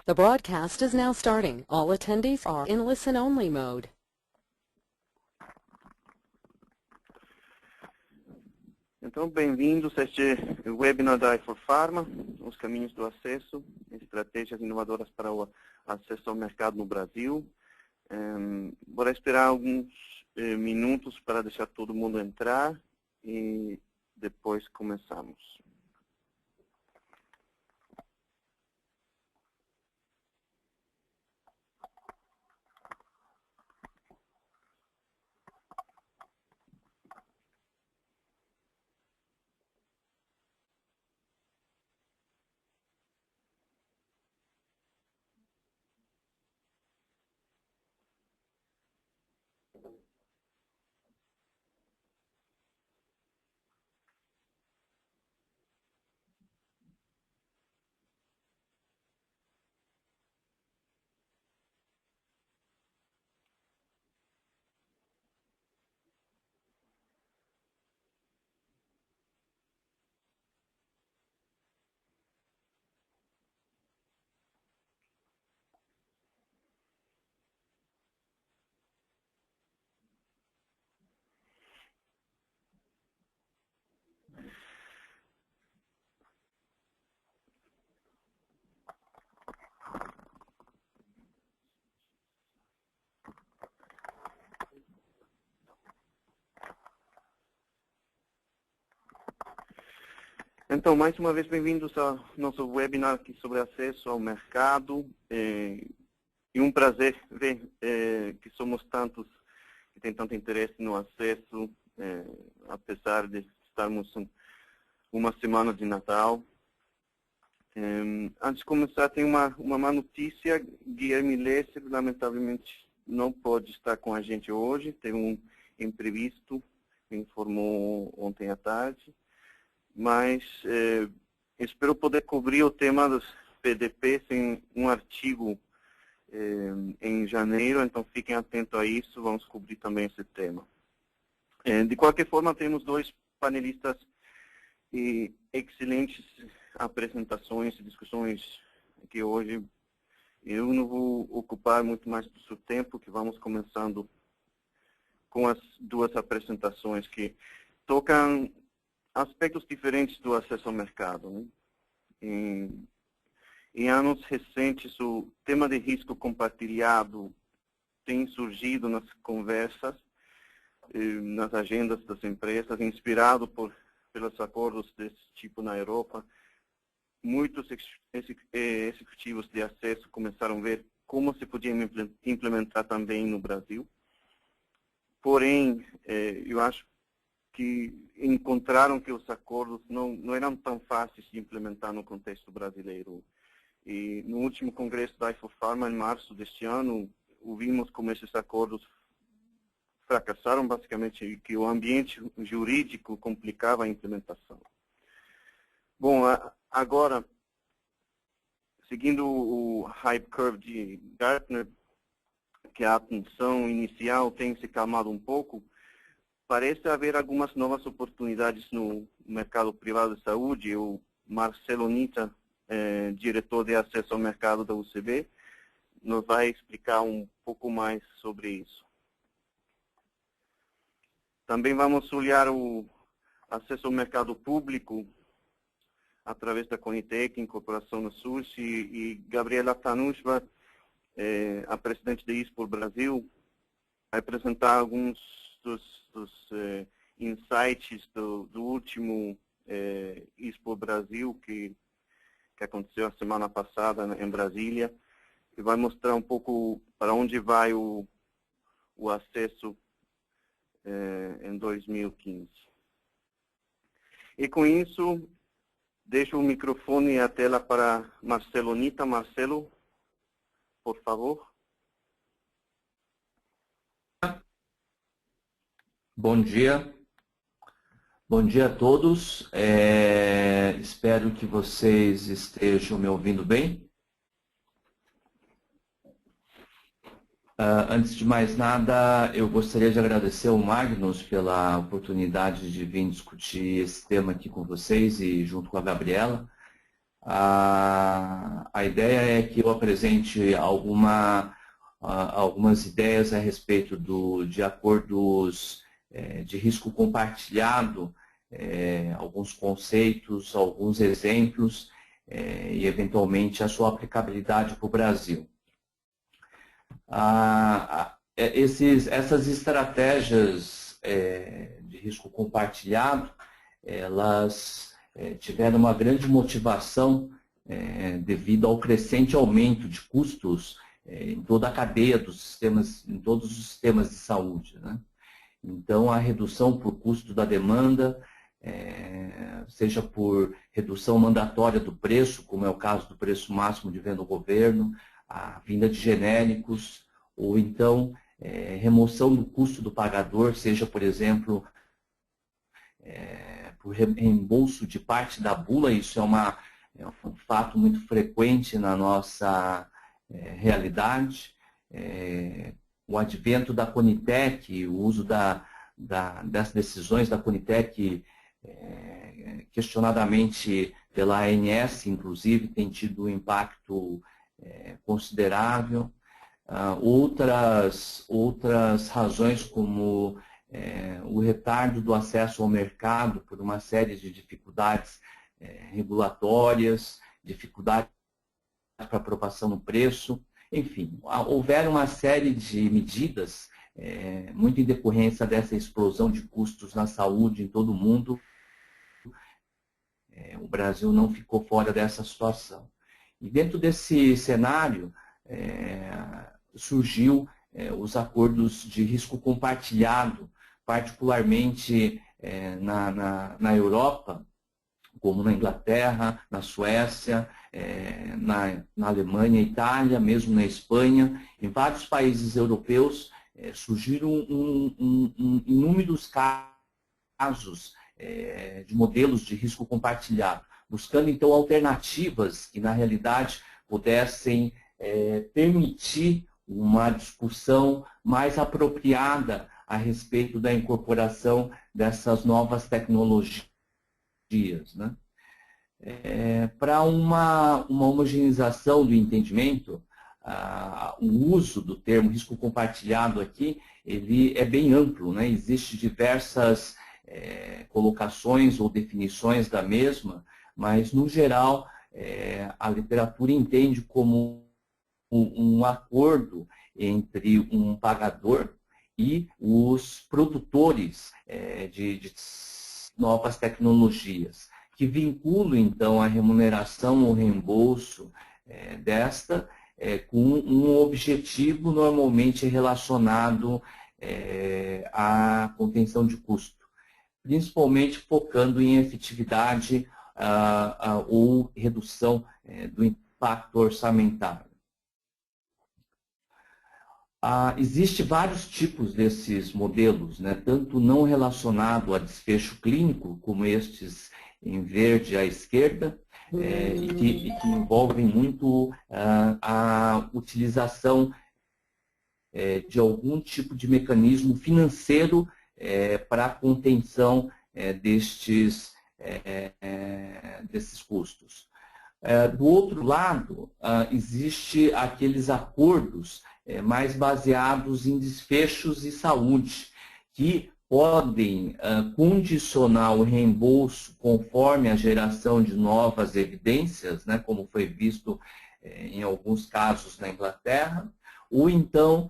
The broadcast is now starting. All attendees are in listen-only mode. Então, bem-vindos a este webinar da i4Pharma, os caminhos do acesso, estratégias inovadoras para o acesso ao mercado no Brasil. Vou esperar alguns minutos para deixar todo mundo entrar e depois começamos. Então, mais uma vez, bem-vindos ao nosso webinar aqui sobre acesso ao mercado. E um prazer ver que somos tantos que têm tanto interesse no acesso, apesar de estarmos uma semana de Natal. Antes de começar, tem uma má notícia. Guilherme Lesser, lamentavelmente, não pode estar com a gente hoje. Teve um imprevisto, me informou ontem à tarde. Mas espero poder cobrir o tema dos PDPs em um artigo em janeiro, então fiquem atentos a isso, vamos cobrir também esse tema. De qualquer forma, temos dois panelistas e excelentes apresentações e discussões que hoje eu não vou ocupar muito mais do seu tempo, que vamos começando com as duas apresentações que tocam aspectos diferentes do acesso ao mercado, né? Em anos recentes, o tema de risco compartilhado tem surgido nas conversas, nas agendas das empresas, inspirado pelos acordos desse tipo na Europa. Muitos executivos de acesso começaram a ver como se podia implementar também no Brasil. Porém, eu acho que encontraram que os acordos não eram tão fáceis de implementar no contexto brasileiro. E no último congresso da i4Pharma, em março deste ano, ouvimos como esses acordos fracassaram, basicamente, e que o ambiente jurídico complicava a implementação. Bom, agora, seguindo o hype curve de Gartner, que a atenção inicial tem se calmado um pouco, parece haver algumas novas oportunidades no mercado privado de saúde. O Marcelo Nita, diretor de acesso ao mercado da UCB, nos vai explicar um pouco mais sobre isso. Também vamos olhar o acesso ao mercado público através da Conitec, Incorporação no SUS, e Gabriela Tanushva, a presidente da ISPOR Brasil, vai apresentar alguns dos insights do último ISPOR Brasil, que aconteceu a semana passada em Brasília, e vai mostrar um pouco para onde vai o acesso em 2015. E com isso, deixo o microfone e a tela para Marcelo Nita. Marcelo, por favor. Bom dia. Bom dia a todos. Espero que vocês estejam me ouvindo bem. Antes de mais nada, eu gostaria de agradecer ao Magnus pela oportunidade de vir discutir esse tema aqui com vocês e junto com a Gabriela. A ideia é que eu apresente algumas ideias a respeito de acordos de risco compartilhado, alguns conceitos, alguns exemplos e, eventualmente, a sua aplicabilidade para o Brasil. Essas estratégias de risco compartilhado, elas tiveram uma grande motivação devido ao crescente aumento de custos em toda a cadeia dos sistemas, em todos os sistemas de saúde, né? Então, a redução por custo da demanda, seja por redução mandatória do preço, como é o caso do preço máximo de venda do governo, a vinda de genéricos, ou então remoção do custo do pagador, seja, por exemplo, por reembolso de parte da bula. Isso é um fato muito frequente na nossa realidade. O advento da Conitec, o uso das decisões da Conitec, questionadamente pela ANS, inclusive, tem tido um impacto considerável. Outras razões, como o retardo do acesso ao mercado por uma série de dificuldades regulatórias, dificuldades para aprovação no preço, enfim, houveram uma série de medidas, muito em decorrência dessa explosão de custos na saúde em todo o mundo. O Brasil não ficou fora dessa situação. E dentro desse cenário, surgiu os acordos de risco compartilhado, particularmente na Europa, como na Inglaterra, na Suécia, na Alemanha, Itália, mesmo na Espanha. Em vários países europeus surgiram inúmeros casos de modelos de risco compartilhado, buscando então alternativas que na realidade pudessem permitir uma discussão mais apropriada a respeito da incorporação dessas novas tecnologias, né? Para uma homogeneização do entendimento, o uso do termo risco compartilhado aqui, ele é bem amplo, né? Existem diversas colocações ou definições da mesma, mas, no geral, a literatura entende como um acordo entre um pagador e os produtores de novas tecnologias, que vinculam, então, a remuneração ou reembolso com um objetivo normalmente relacionado à contenção de custo, principalmente focando em efetividade ou redução do impacto orçamentário. Existem vários tipos desses modelos, né? Tanto não relacionado a desfecho clínico, como estes em verde à esquerda, e que envolvem muito a utilização de algum tipo de mecanismo financeiro para a contenção desses custos. Do outro lado, existe aqueles acordos mais baseados em desfechos e saúde, que podem condicionar o reembolso conforme a geração de novas evidências, né, como foi visto em alguns casos na Inglaterra, ou então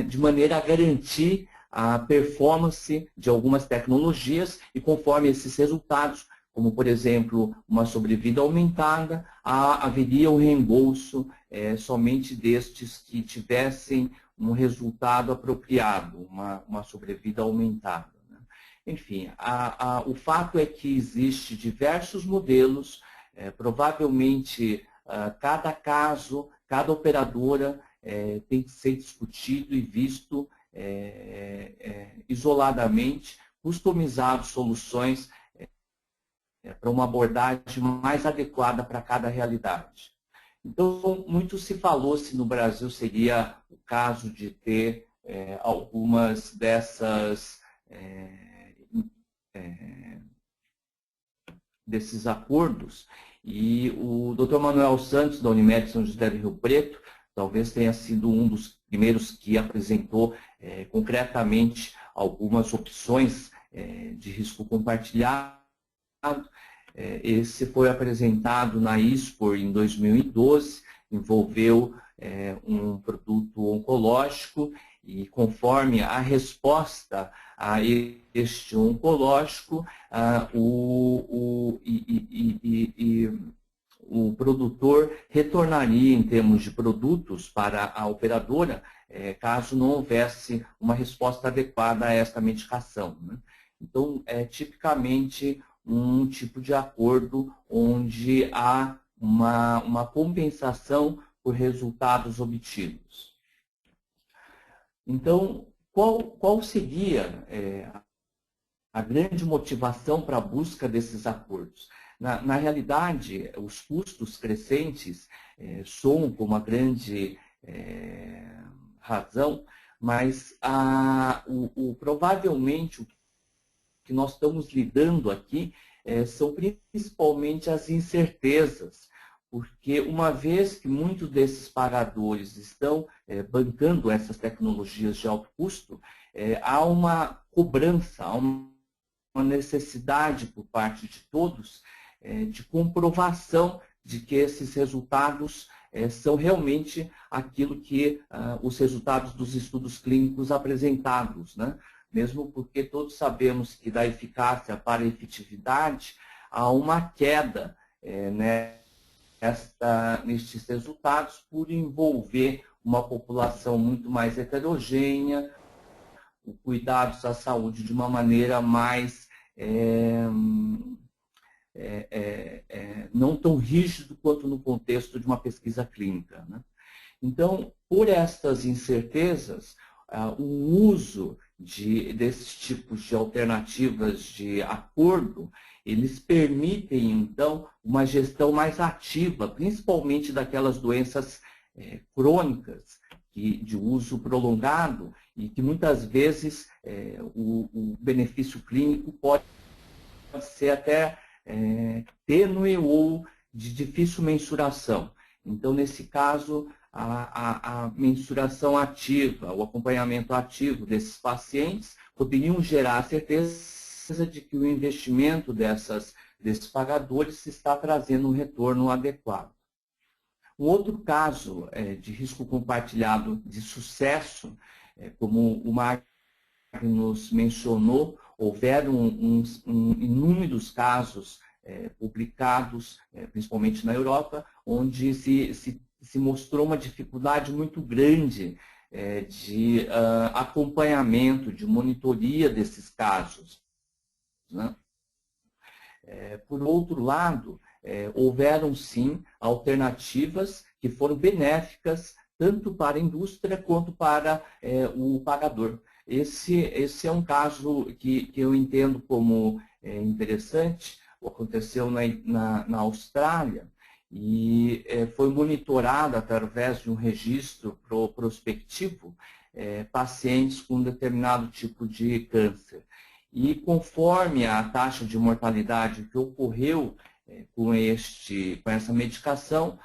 de maneira a garantir a performance de algumas tecnologias e conforme esses resultados, como, por exemplo, uma sobrevida aumentada, haveria o reembolso somente destes que tivessem um resultado apropriado, uma sobrevida aumentada, né? Enfim, o fato é que existem diversos modelos, provavelmente cada caso, cada operadora tem que ser discutido e visto isoladamente, customizado soluções para uma abordagem mais adequada para cada realidade. Então, muito se falou se no Brasil seria o caso de ter algumas dessas desses acordos, e o Dr. Manuel Santos, da Unimed São José do Rio Preto, talvez tenha sido um dos primeiros que apresentou concretamente algumas opções de risco compartilhado. Esse foi apresentado na ISPOR em 2012, envolveu um produto oncológico, e conforme a resposta a este oncológico, o produtor retornaria em termos de produtos para a operadora, caso não houvesse uma resposta adequada a esta medicação, né? Então, é tipicamente um tipo de acordo onde há uma compensação por resultados obtidos. Então, qual seria a grande motivação para a busca desses acordos? Na realidade, os custos crescentes soam como uma grande razão, mas provavelmente o que nós estamos lidando aqui são principalmente as incertezas, porque uma vez que muitos desses pagadores estão bancando essas tecnologias de alto custo, há uma cobrança, há uma necessidade por parte de todos de comprovação de que esses resultados são realmente aquilo que os resultados dos estudos clínicos apresentados, né? Mesmo porque todos sabemos que da eficácia para a efetividade há uma queda nestes resultados por envolver uma população muito mais heterogênea, o cuidados à saúde de uma maneira mais não tão rígido quanto no contexto de uma pesquisa clínica, né? Então, por estas incertezas, o uso desses tipos de alternativas de acordo, eles permitem, então, uma gestão mais ativa, principalmente daquelas doenças crônicas de uso prolongado e que muitas vezes o benefício clínico pode ser até tênue ou de difícil mensuração. Então, nesse caso, a mensuração ativa, o acompanhamento ativo desses pacientes poderiam gerar a certeza de que o investimento desses pagadores está trazendo um retorno adequado. Um outro caso de risco compartilhado de sucesso, como o Magnus mencionou, houveram inúmeros casos publicados, principalmente na Europa, onde se mostrou uma dificuldade muito grande de acompanhamento, de monitoria desses casos, né? Por outro lado, houveram sim alternativas que foram benéficas tanto para a indústria quanto para o pagador. Esse é um caso que eu entendo como interessante. Aconteceu na Austrália e foi monitorado através de um registro prospectivo pacientes com um determinado tipo de câncer. E conforme a taxa de mortalidade que ocorreu com essa medicação,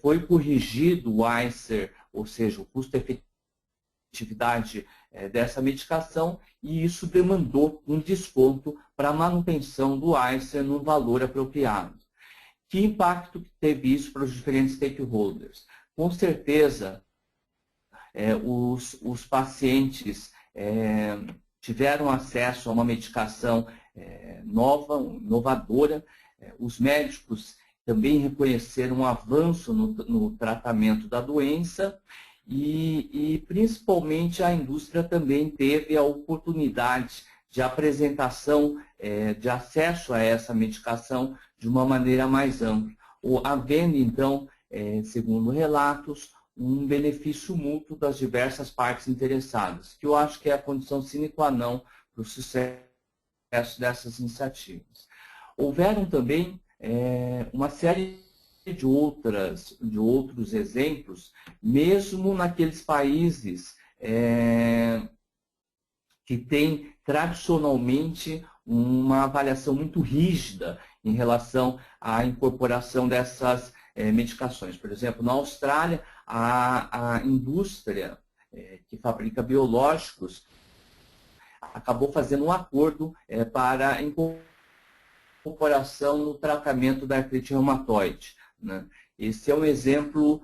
foi corrigido o ICER, ou seja, o custo-efetividade dessa medicação, e isso demandou um desconto para a manutenção do ICER no valor apropriado. Que impacto teve isso para os diferentes stakeholders? Com certeza, os pacientes tiveram acesso a uma medicação nova, inovadora. Os médicos também reconheceram um avanço no tratamento da doença e principalmente a indústria também teve a oportunidade de apresentação, de acesso a essa medicação de uma maneira mais ampla, havendo então, segundo relatos, um benefício mútuo das diversas partes interessadas, que eu acho que é a condição sine qua non para o sucesso dessas iniciativas. Houveram também uma série de outros exemplos, mesmo naqueles países que têm tradicionalmente uma avaliação muito rígida em relação à incorporação dessas medicações. Por exemplo, na Austrália, a indústria que fabrica biológicos acabou fazendo um acordo para a incorporação no tratamento da artrite reumatoide, né? Esse é um exemplo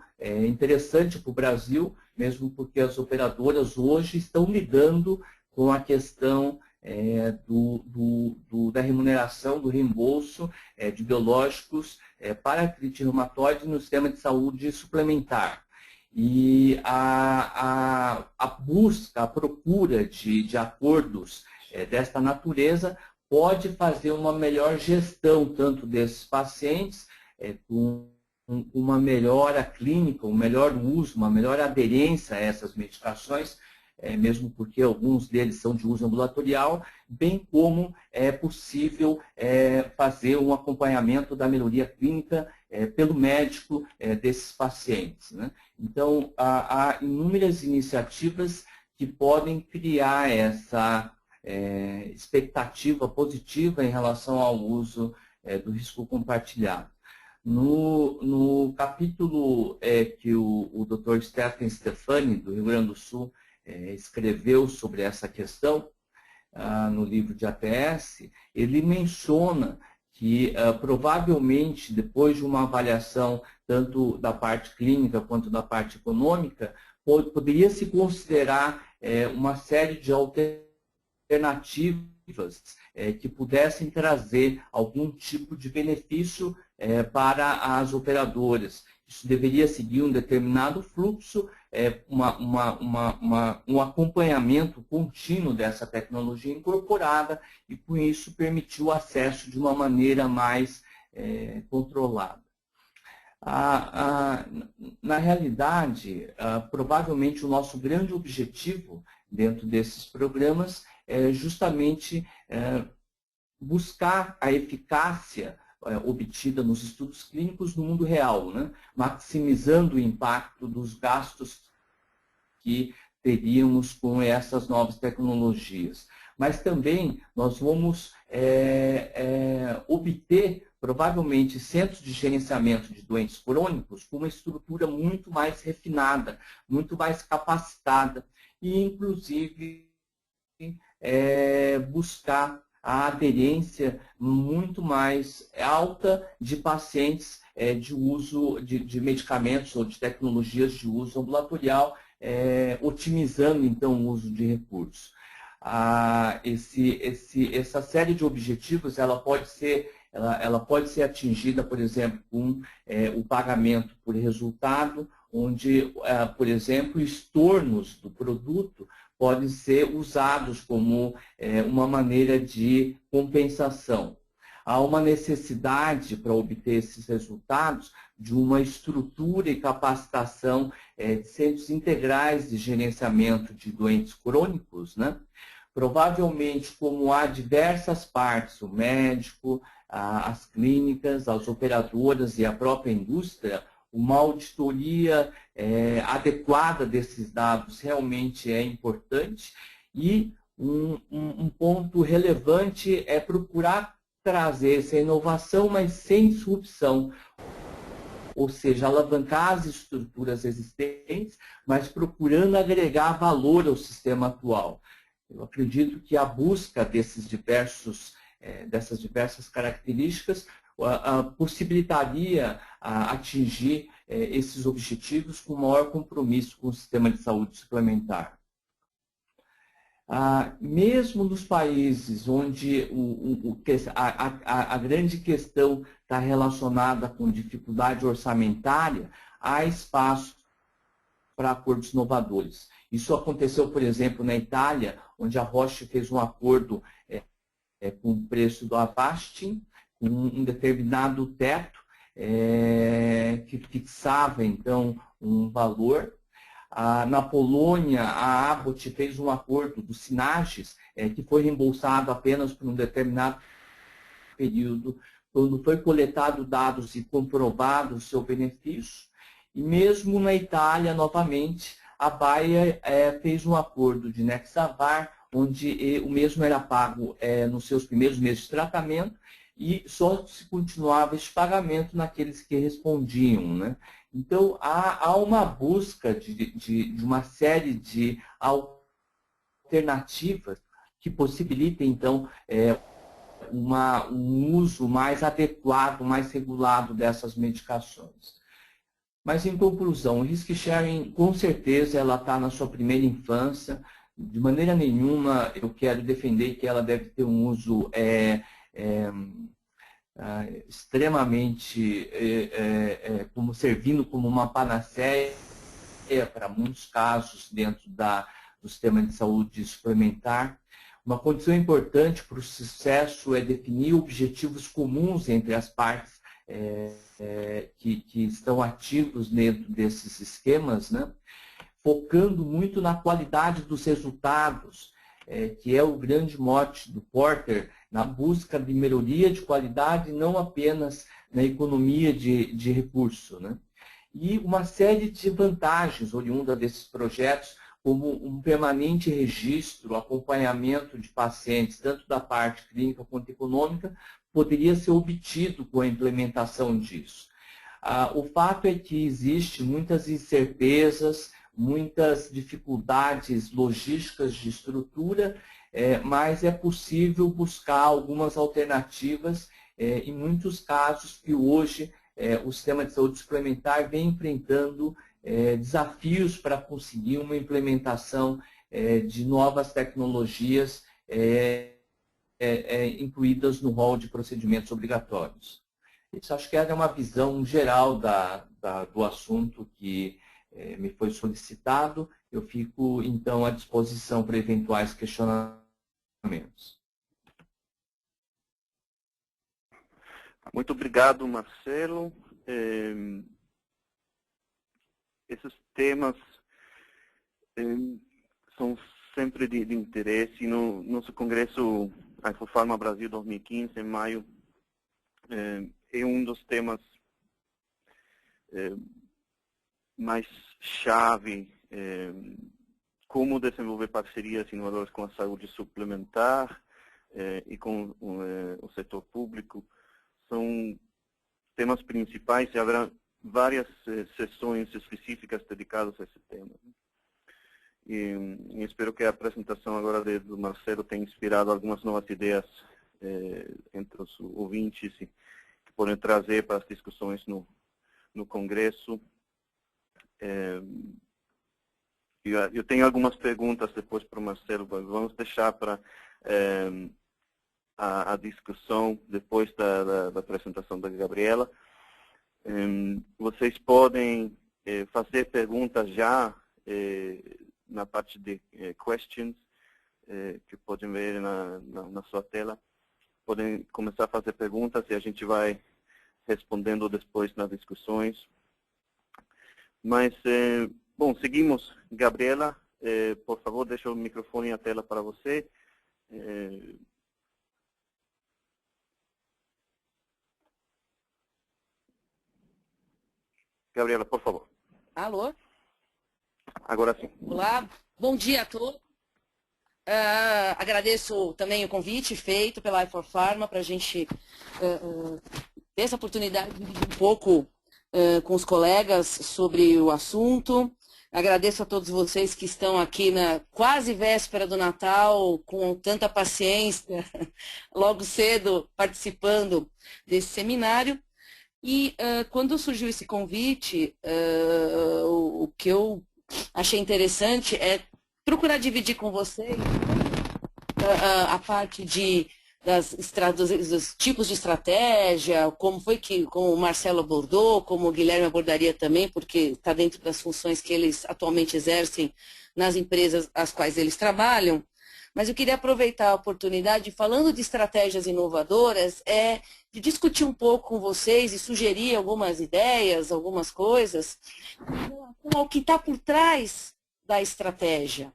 interessante para o Brasil, mesmo porque as operadoras hoje estão lidando com a questão da remuneração, do reembolso de biológicos para a artrite reumatoide no sistema de saúde suplementar. E a busca, a procura de acordos desta natureza pode fazer uma melhor gestão tanto desses pacientes, com uma melhora clínica, um melhor uso, uma melhor aderência a essas medicações, mesmo porque alguns deles são de uso ambulatorial, bem como é possível fazer um acompanhamento da melhoria clínica pelo médico desses pacientes, né? Então, há inúmeras iniciativas que podem criar essa expectativa positiva em relação ao uso do risco compartilhado. No capítulo que o Dr. Stephen Stefani, do Rio Grande do Sul, escreveu sobre essa questão, no livro de ATS, ele menciona que provavelmente depois de uma avaliação tanto da parte clínica quanto da parte econômica, poderia se considerar uma série de alternativas que pudessem trazer algum tipo de benefício para as operadoras. Isso deveria seguir um determinado fluxo, um acompanhamento contínuo dessa tecnologia incorporada e, com isso, permitir o acesso de uma maneira mais controlada. Na realidade, provavelmente o nosso grande objetivo dentro desses programas é justamente buscar a eficácia obtida nos estudos clínicos no mundo real, né? Maximizando o impacto dos gastos que teríamos com essas novas tecnologias. Mas também nós vamos obter, provavelmente, centros de gerenciamento de doentes crônicos com uma estrutura muito mais refinada, muito mais capacitada e, inclusive, buscar a aderência muito mais alta de pacientes de uso de medicamentos ou de tecnologias de uso ambulatorial, otimizando, então, o uso de recursos. Essa série de objetivos ela pode ser atingida, por exemplo, com o pagamento por resultado, onde, por exemplo, estornos do produto podem ser usados como uma maneira de compensação. Há uma necessidade para obter esses resultados de uma estrutura e capacitação de centros integrais de gerenciamento de doentes crônicos, né? Provavelmente, como há diversas partes, o médico, as clínicas, as operadoras e a própria indústria, uma auditoria adequada desses dados realmente é importante e um ponto relevante é procurar trazer essa inovação, mas sem disrupção, ou seja, alavancar as estruturas existentes, mas procurando agregar valor ao sistema atual. Eu acredito que a busca dessas diversas características possibilitaria atingir esses objetivos com maior compromisso com o sistema de saúde suplementar. Mesmo nos países onde a grande questão está relacionada com dificuldade orçamentária, há espaço para acordos inovadores. Isso aconteceu, por exemplo, na Itália, onde a Roche fez um acordo com o preço do Avastin, com um determinado teto que fixava, então, um valor. Na Polônia, a Abbott fez um acordo do Synagis, que foi reembolsado apenas por um determinado período quando foi coletado dados e comprovado o seu benefício. E mesmo na Itália, novamente, a Bayer fez um acordo de Nexavar, onde o mesmo era pago nos seus primeiros meses de tratamento e só se continuava esse pagamento naqueles que respondiam, né? Então, há uma busca de uma série de alternativas que possibilitem, então, um uso mais adequado, mais regulado dessas medicações. Mas, em conclusão, o risk sharing, com certeza, ela está na sua primeira infância. De maneira nenhuma eu quero defender que ela deve ter um uso extremamente como servindo como uma panaceia para muitos casos dentro do sistema de saúde suplementar. Uma condição importante para o sucesso é definir objetivos comuns entre as partes que estão ativos dentro desses esquemas, né? Focando muito na qualidade dos resultados, que é o grande mote do Porter, na busca de melhoria de qualidade, não apenas na economia de recurso, né? E uma série de vantagens oriundas desses projetos, como um permanente registro, acompanhamento de pacientes, tanto da parte clínica quanto econômica, poderia ser obtido com a implementação disso. O fato é que existem muitas incertezas, muitas dificuldades logísticas de estrutura, mas é possível buscar algumas alternativas, em muitos casos que hoje o sistema de saúde suplementar vem enfrentando desafios para conseguir uma implementação de novas tecnologias incluídas no rol de procedimentos obrigatórios. Isso acho que era uma visão geral do assunto que me foi solicitado. Eu fico, então, à disposição para eventuais questionamentos. Muito obrigado, Marcelo. Esses temas são sempre de interesse. No nosso congresso IFOPharma Brasil 2015, em maio, é um dos temas mais chave, como desenvolver parcerias inovadoras com a saúde suplementar e com o setor público. São temas principais e haverá várias sessões específicas dedicadas a esse tema. E espero que a apresentação agora do Marcelo tenha inspirado algumas novas ideias entre os ouvintes que podem trazer para as discussões no Congresso. Eu tenho algumas perguntas depois para o Marcelo, mas vamos deixar para a discussão depois da apresentação da Gabriela. Vocês podem fazer perguntas já na parte de questions, que podem ver na sua tela. Podem começar a fazer perguntas e a gente vai respondendo depois nas discussões. Mas, bom, seguimos. Gabriela, por favor, deixa o microfone e a tela para você. Gabriela, por favor. Alô? Agora sim. Olá, bom dia a todos. Agradeço também o convite feito pela IFOPharma para a gente ter essa oportunidade de dividir um pouco com os colegas sobre o assunto. Agradeço a todos vocês que estão aqui na quase véspera do Natal, com tanta paciência, logo cedo participando desse seminário. E quando surgiu esse convite, o que eu achei interessante é procurar dividir com vocês a parte dos tipos de estratégia, como o Marcelo abordou, como o Guilherme abordaria também, porque está dentro das funções que eles atualmente exercem nas empresas às quais eles trabalham. Mas eu queria aproveitar a oportunidade, falando de estratégias inovadoras, de discutir um pouco com vocês e sugerir algumas ideias, algumas coisas, com o que está por trás da estratégia.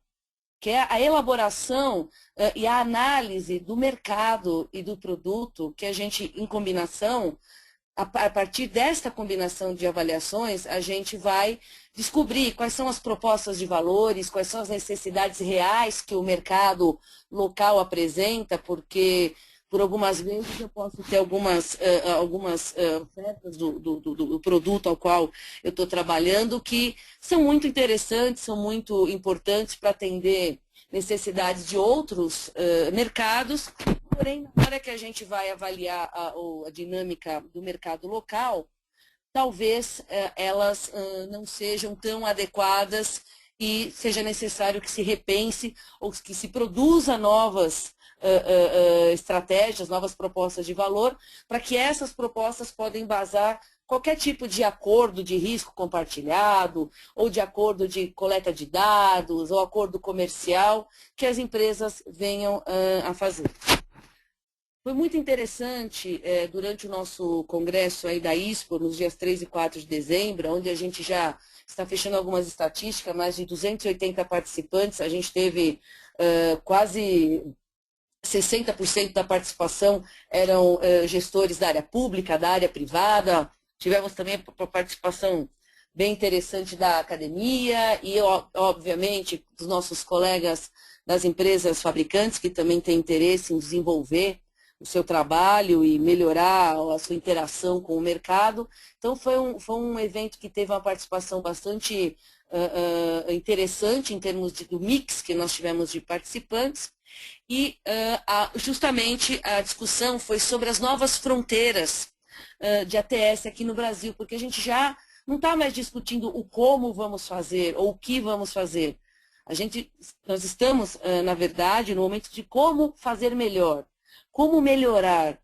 que é a elaboração e a análise do mercado e do produto, que a gente, em combinação, a partir desta combinação de avaliações, a gente vai descobrir quais são as propostas de valores, quais são as necessidades reais que o mercado local apresenta, porque por algumas vezes eu posso ter algumas ofertas do produto ao qual eu estou trabalhando que são muito interessantes, são muito importantes para atender necessidades de outros mercados, porém, na hora que a gente vai avaliar a dinâmica do mercado local, talvez elas não sejam tão adequadas e seja necessário que se repense ou que se produza novas estratégias, novas propostas de valor, para que essas propostas podem embasar qualquer tipo de acordo de risco compartilhado, ou de acordo de coleta de dados, ou acordo comercial, que as empresas venham a fazer. Foi muito interessante, durante o nosso congresso aí da ISPO, nos dias 3 e 4 de dezembro, onde a gente já está fechando algumas estatísticas, mais de 280 participantes, a gente teve quase 60% da participação eram gestores da área pública, da área privada. Tivemos também a participação bem interessante da academia e, obviamente, dos nossos colegas das empresas fabricantes, que também têm interesse em desenvolver o seu trabalho e melhorar a sua interação com o mercado. Então, foi um evento que teve uma participação bastante interessante em termos do mix que nós tivemos de participantes. E justamente a discussão foi sobre as novas fronteiras de ATS aqui no Brasil, porque a gente já não está mais discutindo o como vamos fazer ou o que vamos fazer. Nós estamos, na verdade, no momento de como fazer melhor, como melhorar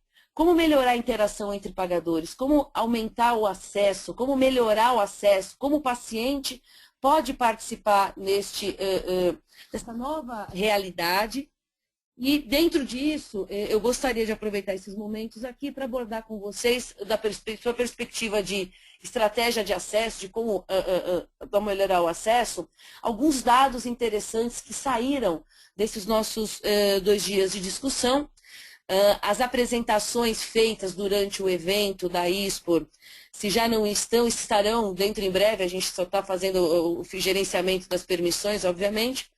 a interação entre pagadores, como aumentar o acesso, como melhorar o acesso, como o paciente pode participar dessa nova realidade. E dentro disso, eu gostaria de aproveitar esses momentos aqui para abordar com vocês, da sua perspectiva de estratégia de acesso, de como melhorar o acesso, alguns dados interessantes que saíram desses nossos 2 dias de discussão. As apresentações feitas durante o evento da ISPOR, se já não estarão dentro em breve, a gente só está fazendo o gerenciamento das permissões, obviamente.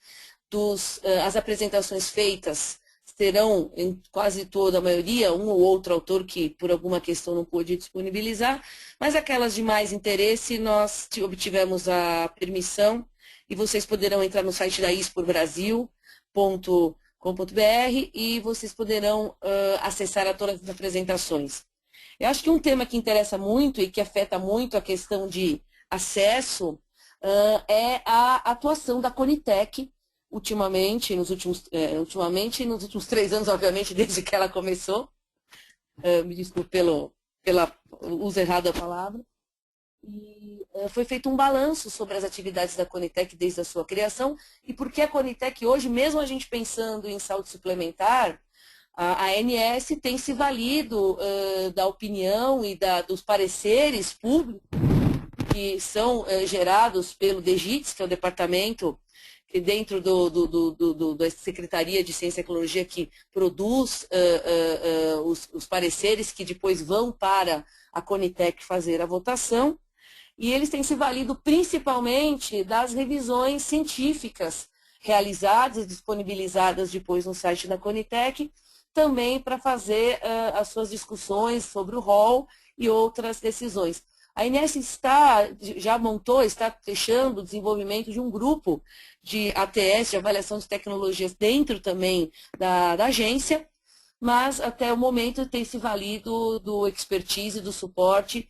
As apresentações feitas terão, em quase toda a maioria, um ou outro autor que por alguma questão não pôde disponibilizar, mas aquelas de mais interesse nós obtivemos a permissão e vocês poderão entrar no site da isporbrasil.com.br e vocês poderão acessar a todas as apresentações. Eu acho que um tema que interessa muito e que afeta muito a questão de acesso é a atuação da Conitec, ultimamente, nos últimos 3 anos, obviamente, desde que ela começou. Me desculpe pelo uso errado da palavra. E foi feito um balanço sobre as atividades da Conitec desde a sua criação e por que a Conitec hoje, mesmo a gente pensando em saúde suplementar, a ANS tem se valido da opinião e dos pareceres públicos que são gerados pelo DGITS, que é o departamento que dentro da Secretaria de Ciência e Tecnologia que produz os pareceres que depois vão para a Conitec fazer a votação. E eles têm se valido principalmente das revisões científicas realizadas e disponibilizadas depois no site da Conitec, também para fazer as suas discussões sobre o rol e outras decisões. A ANS está fechando o desenvolvimento de um grupo de ATS, de avaliação de tecnologias, dentro também da agência, mas até o momento tem se valido do expertise, do suporte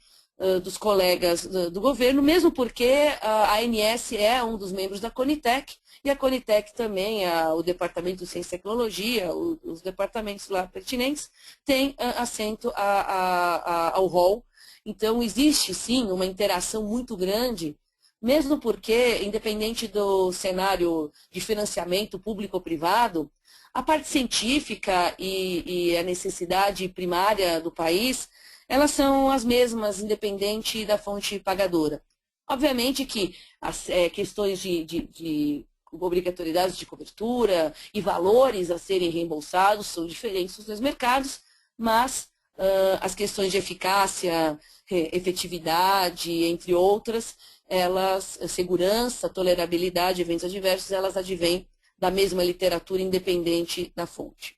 dos colegas do governo, mesmo porque a ANS é um dos membros da Conitec, e a Conitec também, o Departamento de Ciência e Tecnologia, os departamentos lá pertinentes, têm assento ao rol. Então, existe, sim, uma interação muito grande, mesmo porque, independente do cenário de financiamento público ou privado, a parte científica e a necessidade primária do país, elas são as mesmas, independente da fonte pagadora. Obviamente que as questões de obrigatoriedades de cobertura e valores a serem reembolsados são diferentes nos dois mercados, mas as questões de eficácia, efetividade, entre outras, elas, segurança, tolerabilidade, eventos adversos, elas advêm da mesma literatura independente da fonte.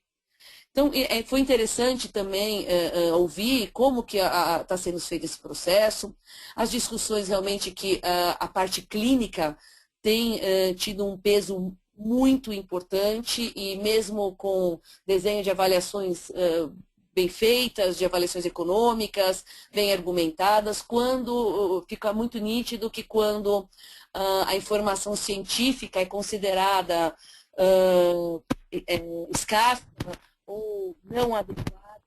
Então, foi interessante também ouvir como que está sendo feito esse processo, as discussões realmente que a parte clínica tem tido um peso muito importante e mesmo com desenho de avaliações bem feitas, de avaliações econômicas, bem argumentadas, quando fica muito nítido que quando a informação científica é considerada escassa ou não adequada,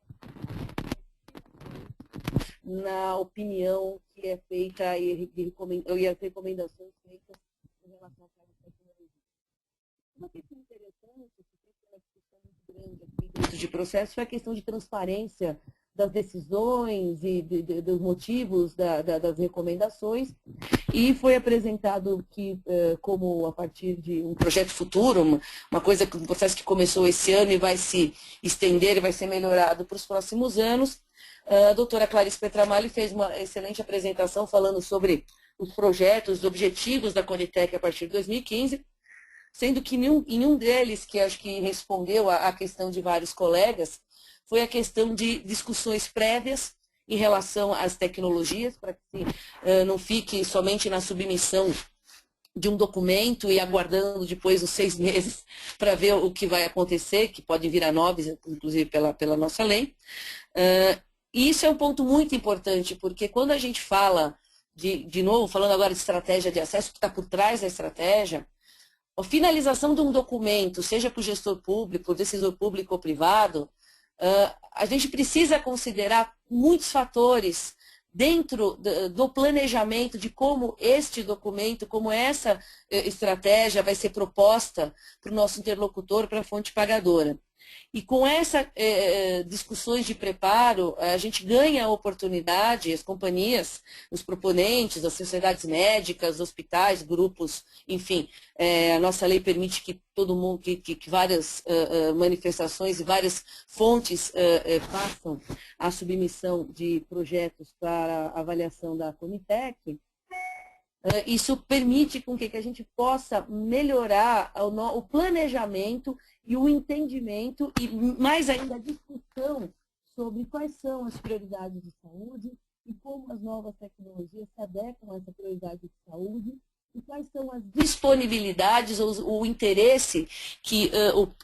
na opinião que é feita e as recomendações feitas em relação à tecnologia. Uma questão interessante, que tem uma discussão muito grande aqui dentro de processo, é a questão de transparência das decisões e dos motivos das recomendações, e foi apresentado que, como a partir de um projeto futuro, um processo que começou esse ano e vai se estender e vai ser melhorado para os próximos anos. A doutora Clarice Petramalli fez uma excelente apresentação falando sobre os projetos, os objetivos da Conitec a partir de 2015, sendo que em um deles, que acho que respondeu à questão de vários colegas, foi a questão de discussões prévias em relação às tecnologias, para que não fique somente na submissão de um documento e aguardando depois os 6 meses para ver o que vai acontecer, que podem vir a 9, inclusive pela nossa lei. E isso é um ponto muito importante, porque quando a gente fala, de novo, falando agora de estratégia de acesso, que está por trás da estratégia, a finalização de um documento, seja para o gestor público, decisor público ou privado, a gente precisa considerar muitos fatores dentro do planejamento de como este documento, como essa estratégia vai ser proposta para o nosso interlocutor, para a fonte pagadora. E com essas discussões de preparo, a gente ganha a oportunidade, as companhias, os proponentes, as sociedades médicas, hospitais, grupos, enfim, a nossa lei permite que todo mundo, que várias manifestações e várias fontes façam a submissão de projetos para avaliação da Conitec. Isso permite com que a gente possa melhorar o planejamento e o entendimento e, mais ainda, a discussão sobre quais são as prioridades de saúde e como as novas tecnologias se adequam a essa prioridade de saúde e quais são as disponibilidades ou o interesse que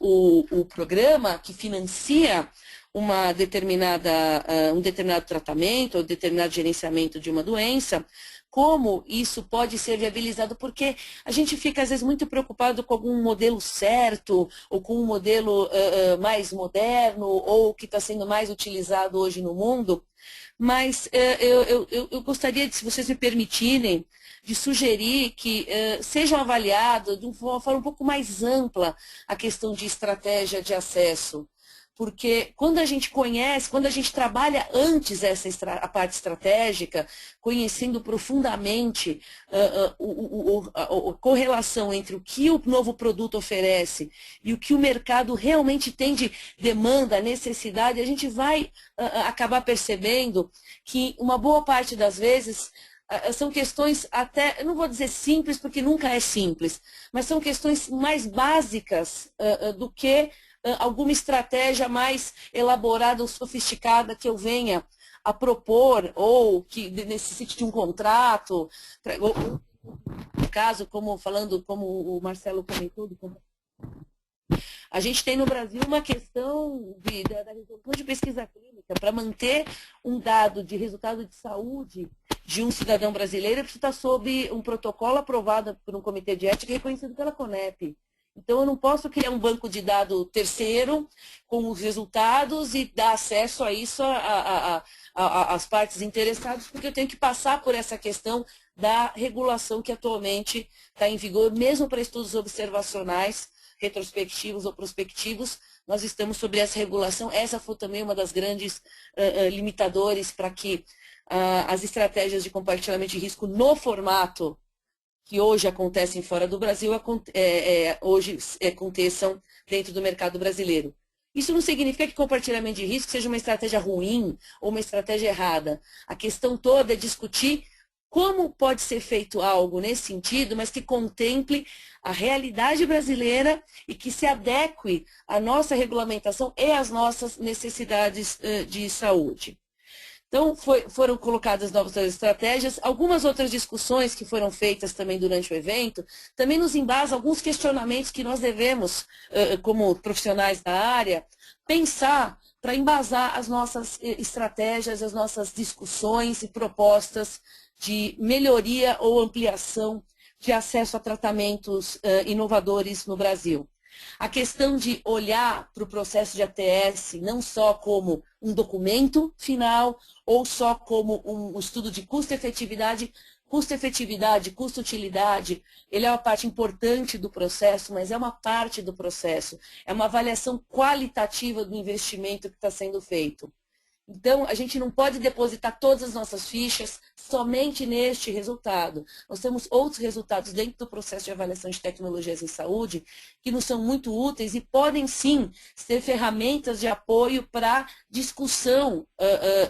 o programa que financia um determinado tratamento ou determinado gerenciamento de uma doença, como isso pode ser viabilizado, porque a gente fica, às vezes, muito preocupado com algum modelo certo, ou com um modelo mais moderno, ou que está sendo mais utilizado hoje no mundo, mas eu gostaria, se vocês me permitirem, de sugerir que sejam avaliados de uma forma um pouco mais ampla a questão de estratégia de acesso. Porque quando a gente conhece, quando a gente trabalha antes a parte estratégica, conhecendo profundamente a correlação entre o que o novo produto oferece e o que o mercado realmente tem de demanda, necessidade, a gente vai acabar percebendo que uma boa parte das vezes são questões até, eu não vou dizer simples, porque nunca é simples, mas são questões mais básicas do que alguma estratégia mais elaborada ou sofisticada que eu venha a propor ou que necessite de um contrato, no caso, como o Marcelo comentou, a gente tem no Brasil uma questão da resolução de pesquisa clínica. Para manter um dado de resultado de saúde de um cidadão brasileiro, precisa estar sob um protocolo aprovado por um comitê de ética reconhecido pela CONEP. Então, eu não posso criar um banco de dados terceiro com os resultados e dar acesso a isso às partes interessadas, porque eu tenho que passar por essa questão da regulação que atualmente está em vigor, mesmo para estudos observacionais, retrospectivos ou prospectivos, nós estamos sobre essa regulação. Essa foi também uma das grandes limitadores para que as estratégias de compartilhamento de risco no formato que hoje acontecem fora do Brasil, hoje aconteçam dentro do mercado brasileiro. Isso não significa que compartilhamento de risco seja uma estratégia ruim ou uma estratégia errada. A questão toda é discutir como pode ser feito algo nesse sentido, mas que contemple a realidade brasileira e que se adeque à nossa regulamentação e às nossas necessidades de saúde. Então, foram colocadas novas estratégias. Algumas outras discussões que foram feitas também durante o evento, também nos embasam alguns questionamentos que nós devemos, como profissionais da área, pensar para embasar as nossas estratégias, as nossas discussões e propostas de melhoria ou ampliação de acesso a tratamentos inovadores no Brasil. A questão de olhar para o processo de ATS não só como um documento final ou só como um estudo de custo-efetividade. Custo-efetividade, custo-utilidade, ele é uma parte importante do processo, mas é uma parte do processo. É uma avaliação qualitativa do investimento que está sendo feito. Então, a gente não pode depositar todas as nossas fichas somente neste resultado. Nós temos outros resultados dentro do processo de avaliação de tecnologias em saúde que nos são muito úteis e podem, sim, ser ferramentas de apoio para discussão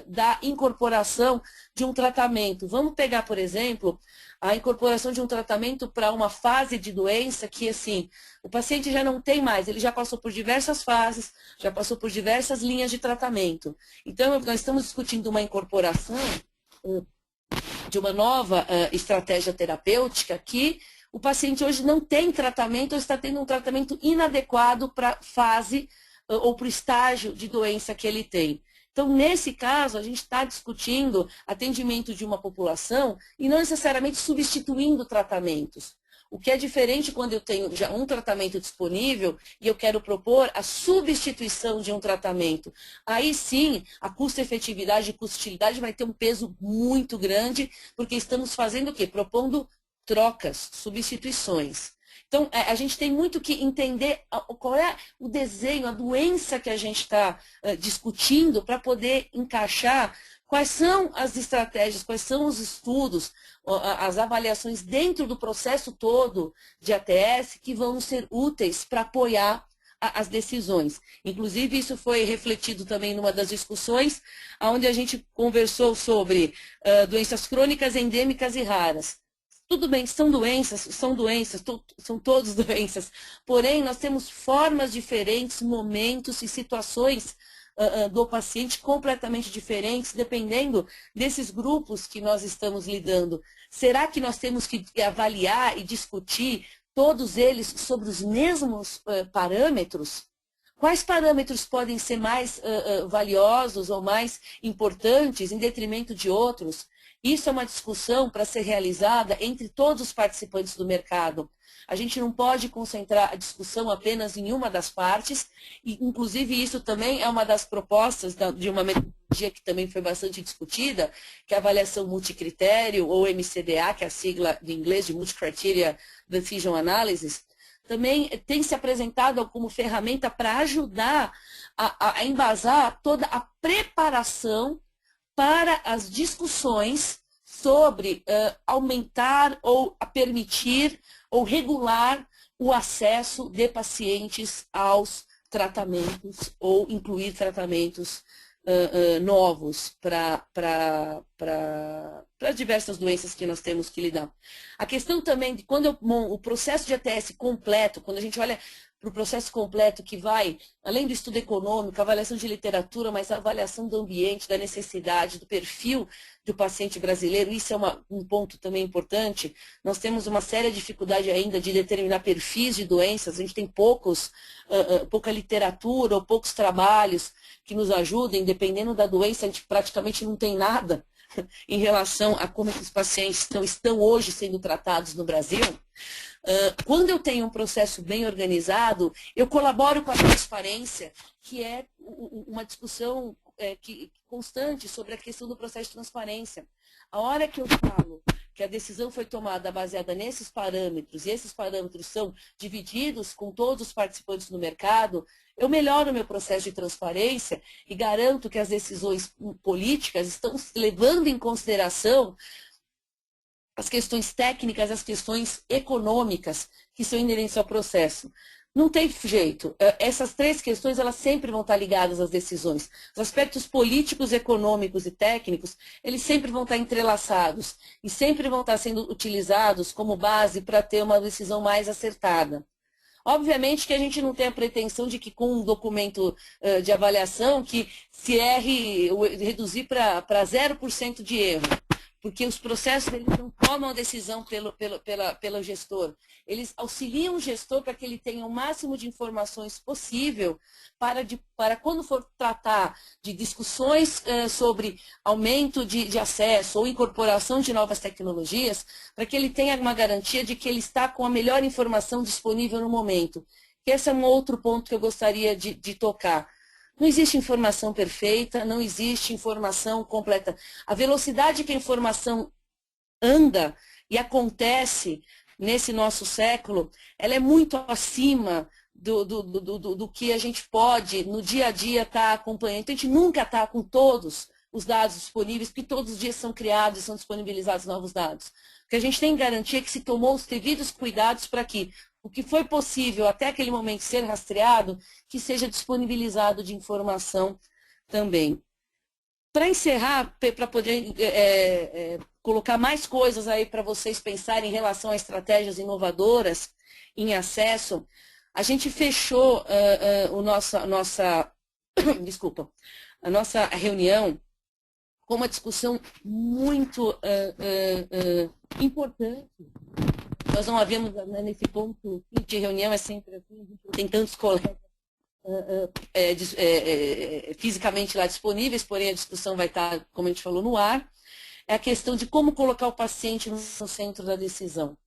da incorporação de um tratamento. Vamos pegar, por exemplo, a incorporação de um tratamento para uma fase de doença que, assim, o paciente já não tem mais, ele já passou por diversas fases, já passou por diversas linhas de tratamento. Então, nós estamos discutindo uma incorporação de uma nova estratégia terapêutica que o paciente hoje não tem tratamento ou está tendo um tratamento inadequado para a fase ou para o estágio de doença que ele tem. Então, nesse caso, a gente está discutindo atendimento de uma população e não necessariamente substituindo tratamentos. O que é diferente quando eu tenho já um tratamento disponível e eu quero propor a substituição de um tratamento. Aí sim, a custo-efetividade e custo-utilidade vai ter um peso muito grande, porque estamos fazendo o quê? Propondo trocas, substituições. Então, a gente tem muito que entender qual é o desenho, a doença que a gente está discutindo para poder encaixar quais são as estratégias, quais são os estudos, as avaliações dentro do processo todo de ATS que vão ser úteis para apoiar as decisões. Inclusive, isso foi refletido também numa das discussões, onde a gente conversou sobre doenças crônicas, endêmicas e raras. Tudo bem, são todas doenças, porém nós temos formas diferentes, momentos e situações do paciente completamente diferentes, dependendo desses grupos que nós estamos lidando. Será que nós temos que avaliar e discutir todos eles sobre os mesmos parâmetros? Quais parâmetros podem ser mais valiosos ou mais importantes em detrimento de outros? Isso é uma discussão para ser realizada entre todos os participantes do mercado. A gente não pode concentrar a discussão apenas em uma das partes, e inclusive isso também é uma das propostas de uma metodologia que também foi bastante discutida, que é a avaliação multicritério, ou MCDA, que é a sigla de inglês de Multi-Criteria Decision Analysis, também tem se apresentado como ferramenta para ajudar a embasar toda a preparação para as discussões sobre aumentar ou permitir ou regular o acesso de pacientes aos tratamentos ou incluir tratamentos novos para diversas doenças que nós temos que lidar. A questão também de quando o processo de ATS completo, quando a gente olha para o processo completo que vai, além do estudo econômico, avaliação de literatura, mas a avaliação do ambiente, da necessidade, do perfil do paciente brasileiro, isso é um ponto também importante. Nós temos uma séria dificuldade ainda de determinar perfis de doenças, a gente tem pouca literatura ou poucos trabalhos que nos ajudem, dependendo da doença, a gente praticamente não tem nada em relação a como os pacientes estão hoje sendo tratados no Brasil. Quando eu tenho um processo bem organizado, eu colaboro com a transparência, que é uma discussão constante sobre a questão do processo de transparência. A hora que eu falo que a decisão foi tomada baseada nesses parâmetros, e esses parâmetros são divididos com todos os participantes no mercado, eu melhoro o meu processo de transparência e garanto que as decisões políticas estão levando em consideração as questões técnicas, as questões econômicas que são inerentes ao processo. Não tem jeito. Essas três questões, elas sempre vão estar ligadas às decisões. Os aspectos políticos, econômicos e técnicos, eles sempre vão estar entrelaçados e sempre vão estar sendo utilizados como base para ter uma decisão mais acertada. Obviamente que a gente não tem a pretensão de que com um documento de avaliação que se erre, reduzir para 0% de erro. Porque os processos eles não tomam a decisão pelo gestor. Eles auxiliam o gestor para que ele tenha o máximo de informações possível para quando for tratar de discussões sobre aumento de acesso ou incorporação de novas tecnologias, para que ele tenha uma garantia de que ele está com a melhor informação disponível no momento. Esse é um outro ponto que eu gostaria de tocar. Não existe informação perfeita, não existe informação completa. A velocidade que a informação anda e acontece nesse nosso século, ela é muito acima do que a gente pode, no dia a dia, estar acompanhando. Então, a gente nunca está com todos os dados disponíveis, porque todos os dias são criados e são disponibilizados novos dados. O que a gente tem garantia é que se tomou os devidos cuidados para que o que foi possível até aquele momento ser rastreado, que seja disponibilizado de informação também. Para encerrar, para poder colocar mais coisas aí para vocês pensarem em relação a estratégias inovadoras em acesso, a gente fechou a nossa reunião com uma discussão muito importante. Nós não havíamos, nesse ponto de reunião, é sempre assim, a gente não tem tantos colegas fisicamente lá disponíveis, porém a discussão vai estar, como a gente falou, no ar. É a questão de como colocar o paciente no centro da decisão.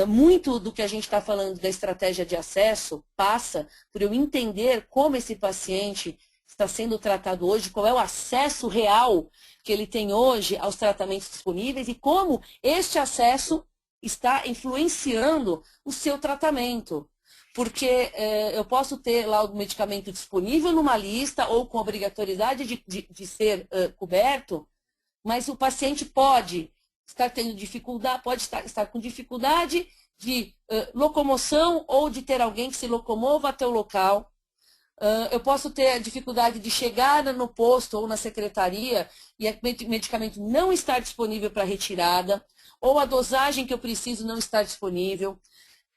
Muito do que a gente está falando da estratégia de acesso passa por eu entender como esse paciente está sendo tratado hoje, qual é o acesso real que ele tem hoje aos tratamentos disponíveis e como este acesso está influenciando o seu tratamento. Porque eu posso ter lá o medicamento disponível numa lista ou com obrigatoriedade de ser coberto, mas o paciente pode estar tendo dificuldade, pode estar com dificuldade de locomoção ou de ter alguém que se locomova até o local. Eu posso ter a dificuldade de chegar no posto ou na secretaria e o medicamento não estar disponível para retirada, ou a dosagem que eu preciso não estar disponível.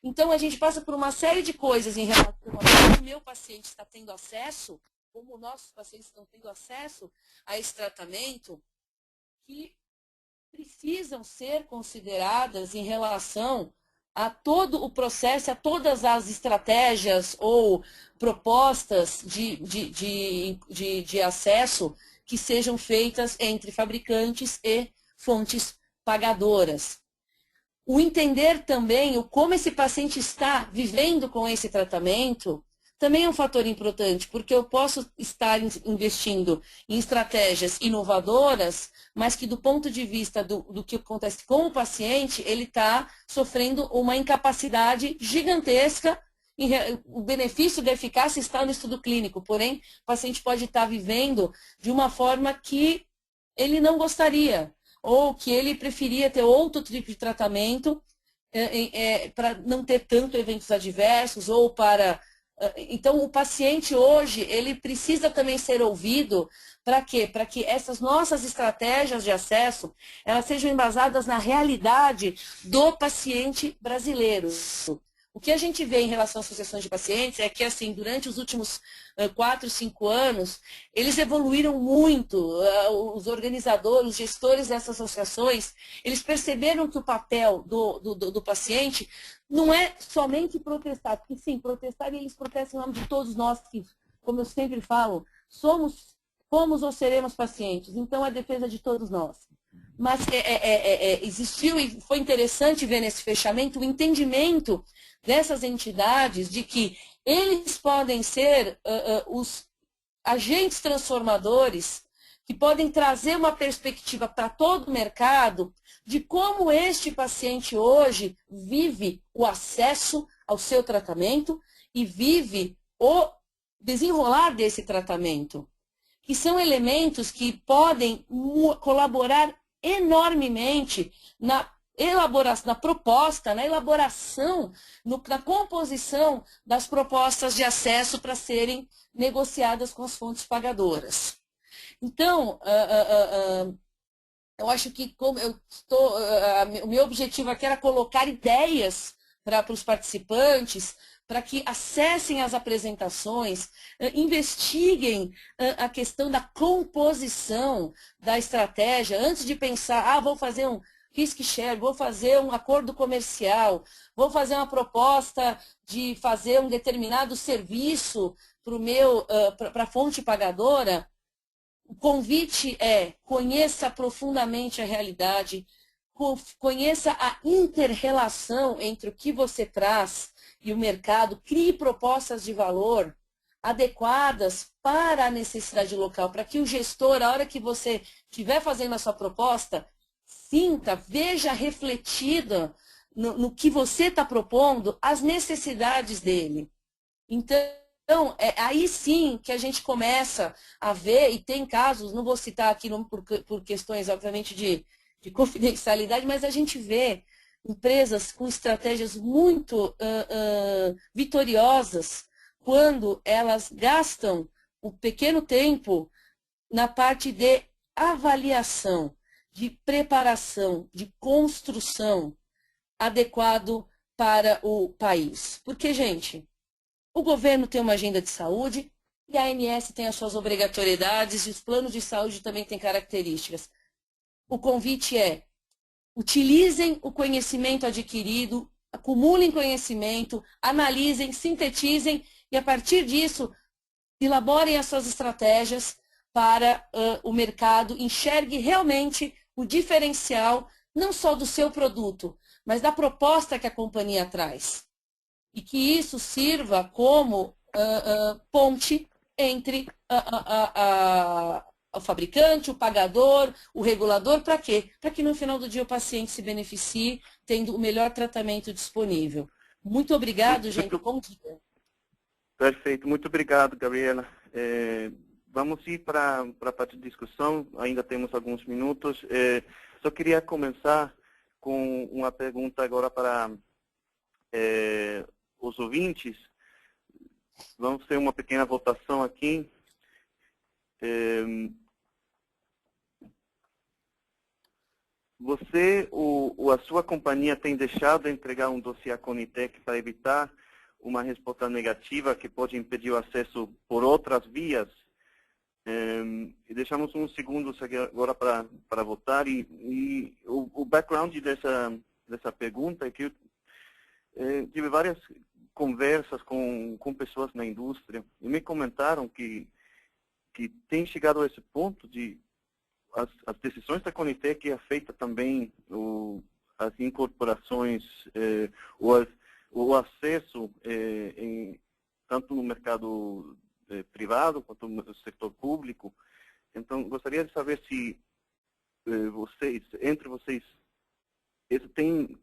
Então, a gente passa por uma série de coisas em relação a como o meu paciente está tendo acesso, como nossos pacientes estão tendo acesso a esse tratamento, que precisam ser consideradas em relação a todo o processo, a todas as estratégias ou propostas de acesso que sejam feitas entre fabricantes e fontes pagadoras. O entender também o como esse paciente está vivendo com esse tratamento também é um fator importante, porque eu posso estar investindo em estratégias inovadoras, mas que do ponto de vista do que acontece com o paciente, ele está sofrendo uma incapacidade gigantesca. O benefício da eficácia está no estudo clínico, porém o paciente pode estar vivendo de uma forma que ele não gostaria, ou que ele preferia ter outro tipo de tratamento para não ter tanto eventos adversos, ou para... Então, o paciente hoje, ele precisa também ser ouvido para quê? Para que essas nossas estratégias de acesso, elas sejam embasadas na realidade do paciente brasileiro. O que a gente vê em relação às associações de pacientes é que, assim, durante os últimos 4, 5 anos, eles evoluíram muito. Os organizadores, os gestores dessas associações, eles perceberam que o papel do paciente não é somente protestar, porque sim, protestar, e eles protestam em nome de todos nós que, como eu sempre falo, fomos ou seremos pacientes, então é a defesa de todos nós. Mas existiu e foi interessante ver nesse fechamento o entendimento dessas entidades de que eles podem ser os agentes transformadores que podem trazer uma perspectiva para todo o mercado de como este paciente hoje vive o acesso ao seu tratamento e vive o desenrolar desse tratamento, que são elementos que podem colaborar enormemente na elaboração, na proposta, na elaboração, na composição das propostas de acesso para serem negociadas com as fontes pagadoras. Então, eu acho que o meu objetivo aqui era colocar ideias para os participantes, para que acessem as apresentações, investiguem a questão da composição da estratégia, antes de pensar, vou fazer um risk share, vou fazer um acordo comercial, vou fazer uma proposta de fazer um determinado serviço para a fonte pagadora. O convite é: conheça profundamente a realidade, conheça a inter-relação entre o que você traz e o mercado, crie propostas de valor adequadas para a necessidade local, para que o gestor, a hora que você estiver fazendo a sua proposta, sinta, veja refletida no que você está propondo as necessidades dele. Então, aí sim que a gente começa a ver, e tem casos, não vou citar aqui por questões, obviamente, de confidencialidade, mas a gente vê empresas com estratégias muito vitoriosas quando elas gastam um pequeno tempo na parte de avaliação, de preparação, de construção adequado para o país. Porque, gente, o governo tem uma agenda de saúde e a ANS tem as suas obrigatoriedades e os planos de saúde também têm características. O convite é: utilizem o conhecimento adquirido, acumulem conhecimento, analisem, sintetizem e, a partir disso, elaborem as suas estratégias para o mercado, enxergue realmente o diferencial, não só do seu produto, mas da proposta que a companhia traz. E que isso sirva como ponte entre o fabricante, o pagador, o regulador, para quê? Para que no final do dia o paciente se beneficie tendo o melhor tratamento disponível. Muito obrigado, gente. Bom dia. Perfeito. Muito obrigado, Gabriela. Vamos ir para a parte de discussão. Ainda temos alguns minutos. Só queria começar com uma pergunta agora para os ouvintes. Vamos ter uma pequena votação aqui. Você ou a sua companhia tem deixado de entregar um dossiê à Conitec para evitar uma resposta negativa que pode impedir o acesso por outras vias? E deixamos uns segundos agora para votar. E o background dessa pergunta é que eu tive várias conversas com pessoas na indústria e me comentaram que tem chegado a esse ponto de as decisões da Conitec afetam também as incorporações, o acesso tanto no mercado privado quanto no setor público. Então, gostaria de saber se entre vocês, isso tem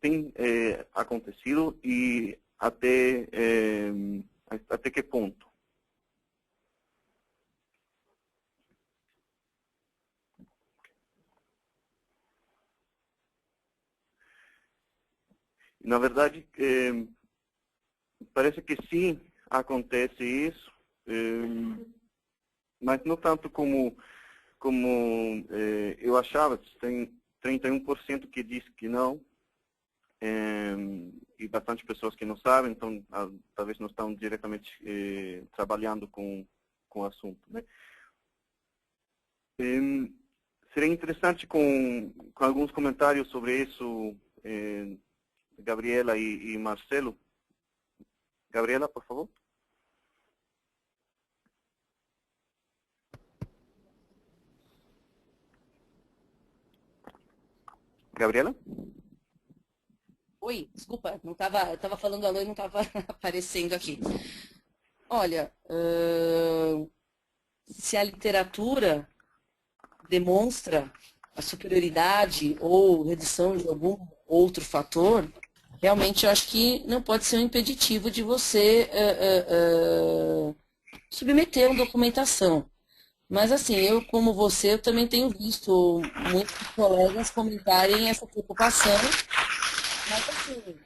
acontecido e até que ponto? Na verdade, parece que sim, acontece isso, mas não tanto como eu achava. Tem 31% que diz que não, e bastante pessoas que não sabem, então talvez não estão diretamente trabalhando com o assunto, né? Seria interessante com alguns comentários sobre isso, Gabriela e Marcelo. Gabriela, por favor. Gabriela? Oi, desculpa, eu estava falando alô e não estava aparecendo aqui. Olha, se a literatura demonstra a superioridade ou redução de algum outro fator, realmente eu acho que não pode ser um impeditivo de você submeter uma documentação. Mas assim, eu como você, eu também tenho visto muitos colegas comentarem essa preocupação. Mas assim,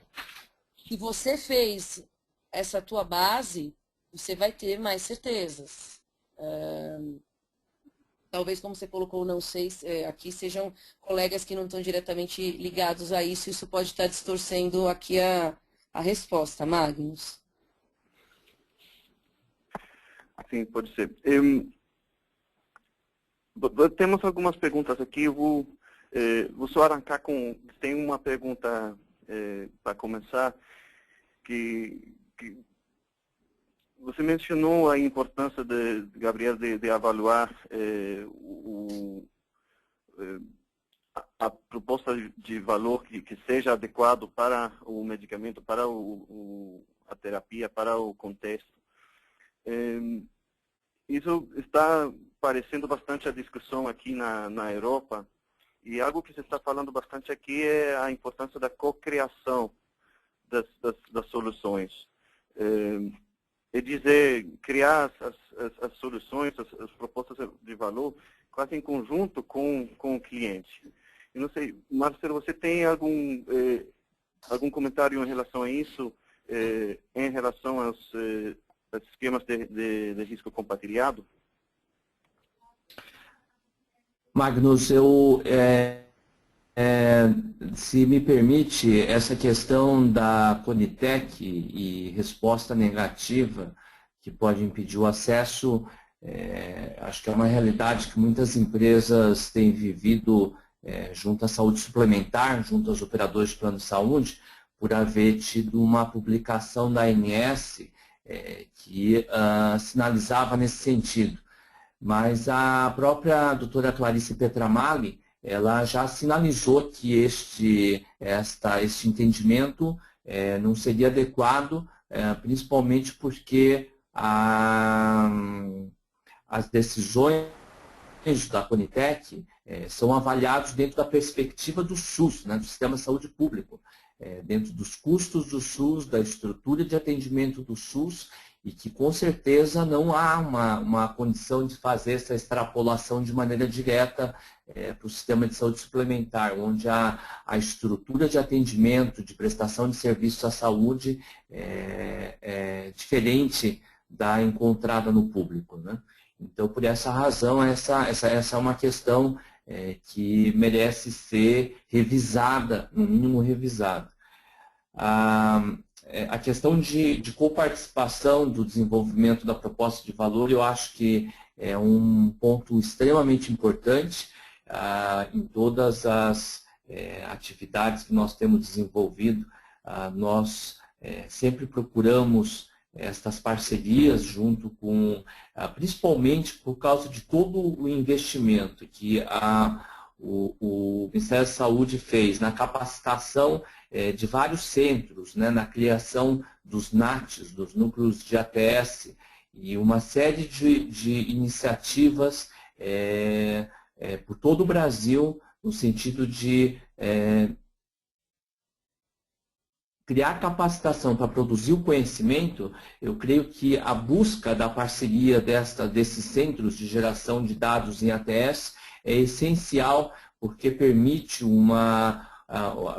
se você fez essa tua base, você vai ter mais certezas. Talvez, como você colocou, não sei, aqui sejam colegas que não estão diretamente ligados a isso, isso pode estar distorcendo aqui a resposta, Magnus. Sim, pode ser. Temos algumas perguntas aqui. Eu vou só arrancar com... Tem uma pergunta para começar, que você mencionou a importância, Gabriel, de avaliar a proposta de valor que seja adequado para o medicamento, para a terapia, para o contexto. Isso está parecendo bastante a discussão aqui na Europa, e algo que se está falando bastante aqui é a importância da cocriação das soluções. É dizer, criar as soluções, as propostas de valor, quase em conjunto com o cliente. Eu não sei, Marcelo, você tem algum comentário em relação a isso, em relação aos esquemas de risco compartilhado? Magnus, se me permite, essa questão da Conitec e resposta negativa que pode impedir o acesso, acho que é uma realidade que muitas empresas têm vivido junto à saúde suplementar, junto aos operadores de plano de saúde, por haver tido uma publicação da ANS que sinalizava nesse sentido. Mas a própria doutora Clarice Petramali, ela já sinalizou que este entendimento não seria adequado, principalmente porque as decisões da Conitec são avaliadas dentro da perspectiva do SUS, né, do Sistema de Saúde Público, dentro dos custos do SUS, da estrutura de atendimento do SUS, e que com certeza não há uma condição de fazer essa extrapolação de maneira direta para o sistema de saúde suplementar, onde a estrutura de atendimento, de prestação de serviços à saúde é diferente da encontrada no público, né? Então, por essa razão, essa é uma questão que merece ser revisada, no mínimo revisada. A questão de coparticipação do desenvolvimento da proposta de valor, eu acho que é um ponto extremamente importante em todas as atividades que nós temos desenvolvido. Nós sempre procuramos estas parcerias junto com, principalmente por causa de todo o investimento que o Ministério da Saúde fez na capacitação de vários centros, né, na criação dos NATs, dos núcleos de ATS, e uma série de iniciativas por todo o Brasil, no sentido de criar capacitação para produzir o conhecimento. Eu creio que a busca da parceria desses centros de geração de dados em ATS é essencial, porque permite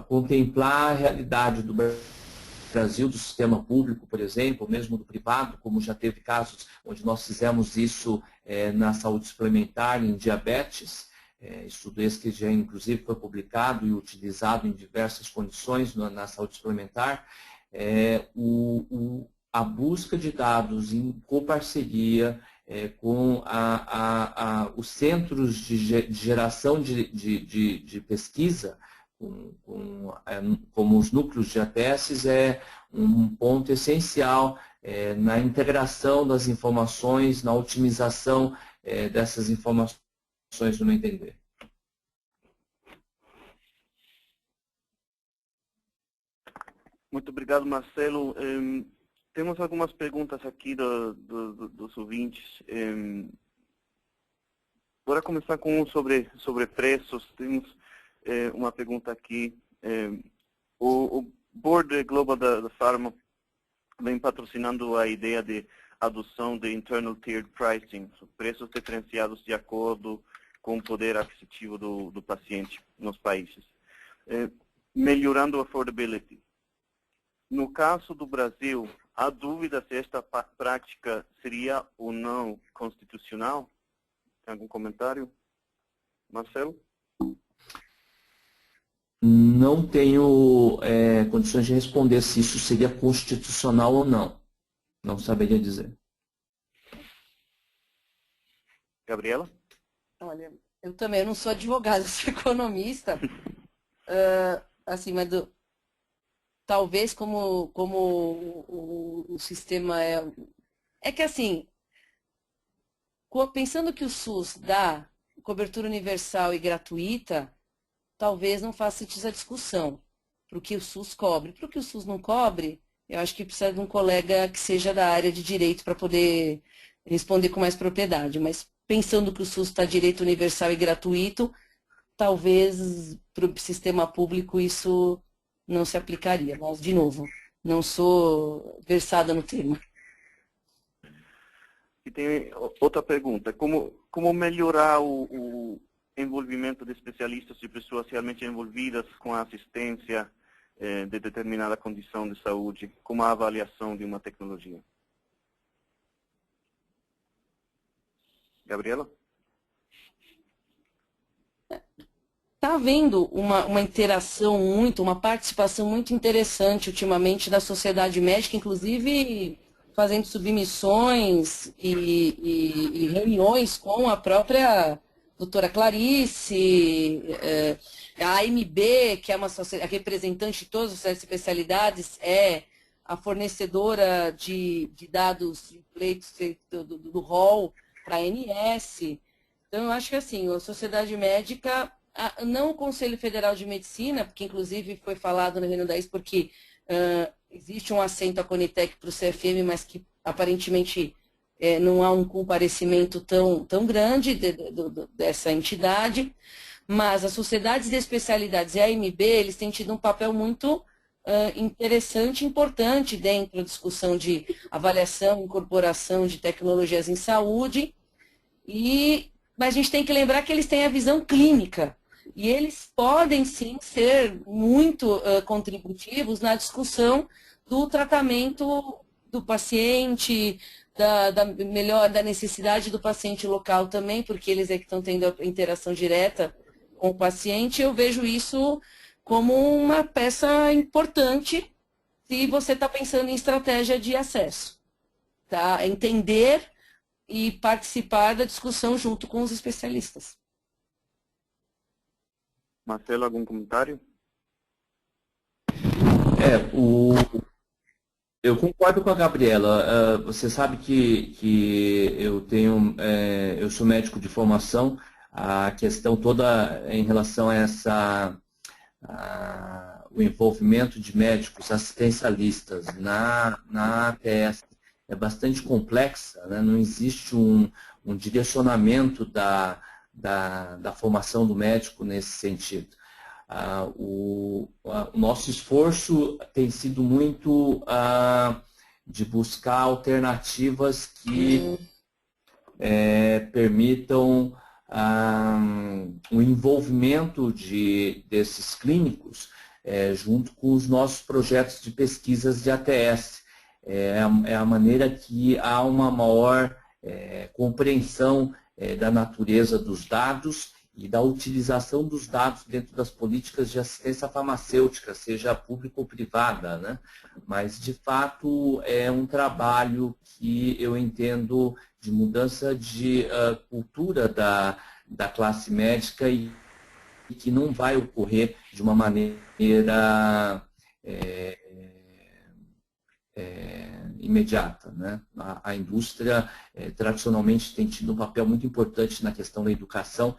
contemplar a realidade do Brasil, do sistema público, por exemplo, mesmo do privado, como já teve casos onde nós fizemos isso na saúde suplementar, em diabetes. Estudo esse que já inclusive foi publicado e utilizado em diversas condições na saúde suplementar. A busca de dados em coparceria com os centros de geração de pesquisa, como os núcleos de ATS, é um ponto essencial na integração das informações, na otimização dessas informações, no meu entender. Muito obrigado, Marcelo. Temos algumas perguntas aqui dos ouvintes. Bora começar com sobre preços. Temos uma pergunta aqui. O Board Global da Pharma vem patrocinando a ideia de adoção de internal tiered pricing, preços diferenciados de acordo com o poder aquisitivo do paciente nos países. Melhorando a affordability. No caso do Brasil, há dúvida se esta prática seria ou não constitucional? Tem algum comentário? Marcelo? Não tenho condições de responder se isso seria constitucional ou não. Não saberia dizer. Gabriela? Olha, eu também não sou advogada, sou economista. Assim, mas talvez como o sistema é que assim, pensando que o SUS dá cobertura universal e gratuita, talvez não faça sentido a discussão para o que o SUS cobre. Para o que o SUS não cobre, eu acho que precisa de um colega que seja da área de direito para poder responder com mais propriedade. Mas pensando que o SUS está direito universal e gratuito, talvez para o sistema público isso não se aplicaria. Mas, de novo, não sou versada no tema. E tem outra pergunta. Como melhorar o envolvimento de especialistas, de pessoas realmente envolvidas com a assistência de determinada condição de saúde, como a avaliação de uma tecnologia? Gabriela? Está havendo uma interação uma participação muito interessante ultimamente da sociedade médica, inclusive fazendo submissões e reuniões com a própria doutora Clarice, a AMB, que é a representante de todas as especialidades, é a fornecedora de dados de pleitos do rol para a ANS. Então, eu acho que assim, a sociedade médica, não o Conselho Federal de Medicina, porque inclusive foi falado no Reino da porque existe um assento à Conitec para o CFM, mas que aparentemente não há um comparecimento tão grande dessa entidade, mas as sociedades de especialidades e a AMB, eles têm tido um papel muito interessante e importante dentro da discussão de avaliação, incorporação de tecnologias em saúde, mas a gente tem que lembrar que eles têm a visão clínica, e eles podem sim ser muito contributivos na discussão do tratamento do paciente, da necessidade do paciente local também, porque eles é que estão tendo a interação direta com o paciente. Eu vejo isso como uma peça importante se você está pensando em estratégia de acesso. Tá? Entender e participar da discussão junto com os especialistas. Marcelo, algum comentário? Eu concordo com a Gabriela. Você sabe que eu sou médico de formação. A questão toda em relação a o envolvimento de médicos assistencialistas na ATS é bastante complexa, né? Não existe um direcionamento da formação do médico nesse sentido. O nosso esforço tem sido muito de buscar alternativas que permitam o envolvimento desses clínicos junto com os nossos projetos de pesquisas de ATS. É a maneira que há uma maior compreensão da natureza dos dados e da utilização dos dados dentro das políticas de assistência farmacêutica, seja pública ou privada, né? Mas, de fato, é um trabalho que eu entendo de mudança de cultura da classe médica e que não vai ocorrer de uma maneira imediata, né? A indústria tradicionalmente tem tido um papel muito importante na questão da educação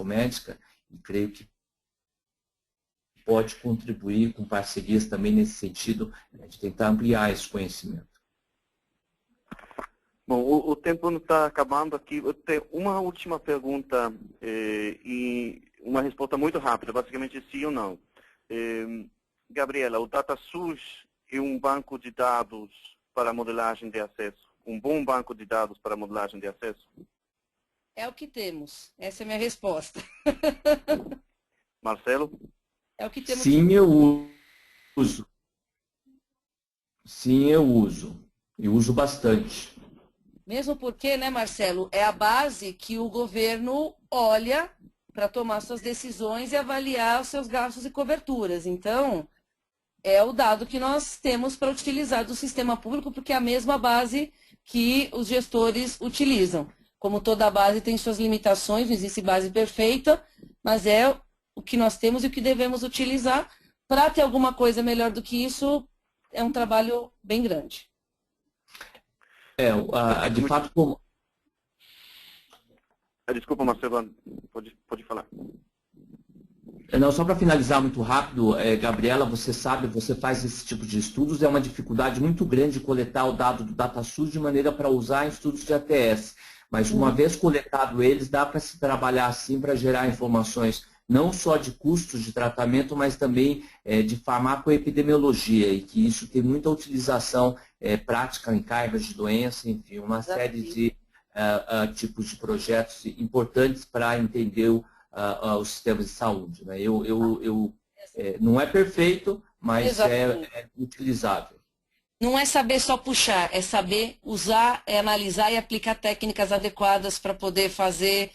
médica, e creio que pode contribuir com parcerias também nesse sentido, de tentar ampliar esse conhecimento. Bom, o tempo não está acabando aqui. Eu tenho uma última pergunta e uma resposta muito rápida, basicamente sim ou não. Gabriela, o DataSUS é um banco de dados para modelagem de acesso um bom banco de dados para modelagem de acesso? É o que temos. Essa é a minha resposta. Marcelo? É o que temos. Sim, eu uso. Sim, eu uso. E uso bastante. Mesmo porque, né, Marcelo, é a base que o governo olha para tomar suas decisões e avaliar os seus gastos e coberturas. Então, é o dado que nós temos para utilizar do sistema público, porque é a mesma base que os gestores utilizam. Como toda base tem suas limitações, não existe base perfeita, mas é o que nós temos e o que devemos utilizar. Para ter alguma coisa melhor do que isso, é um trabalho bem grande. De fato, como... Desculpa, Marcelo, pode falar. Não, só para finalizar muito rápido, Gabriela, você sabe, você faz esse tipo de estudos, é uma dificuldade muito grande coletar o dado do DataSUS de maneira para usar em estudos de ATS. Mas uma vez coletado eles, dá para se trabalhar assim para gerar informações não só de custos de tratamento, mas também de farmacoepidemiologia, e que isso tem muita utilização prática em cargas de doença, enfim, uma série de tipos de projetos importantes para entender os sistemas de saúde. Né? Não é perfeito, mas é utilizável. Não é saber só puxar, é saber usar, analisar e aplicar técnicas adequadas para poder fazer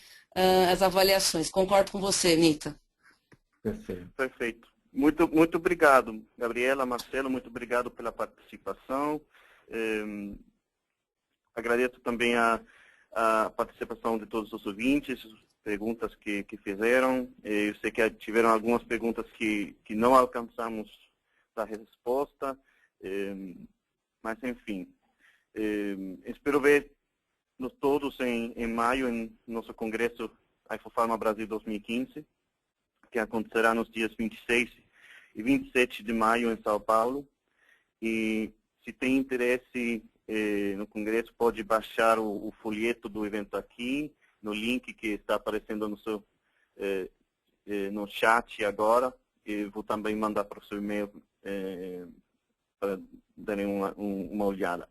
as avaliações. Concordo com você, Nita. Perfeito. Perfeito. Muito obrigado, Gabriela, Marcelo, muito obrigado pela participação. Agradeço também a participação de todos os ouvintes, perguntas que fizeram. Eu sei que tiveram algumas perguntas que não alcançamos a resposta, mas enfim. Espero ver-nos todos em maio em nosso congresso IFOPharma Brasil 2015, que acontecerá nos dias 26 e 27 de maio em São Paulo. E se tem interesse no congresso, pode baixar o folheto do evento aqui, no link que está aparecendo no chat agora. E vou também mandar para o seu e-mail para darem uma olhada.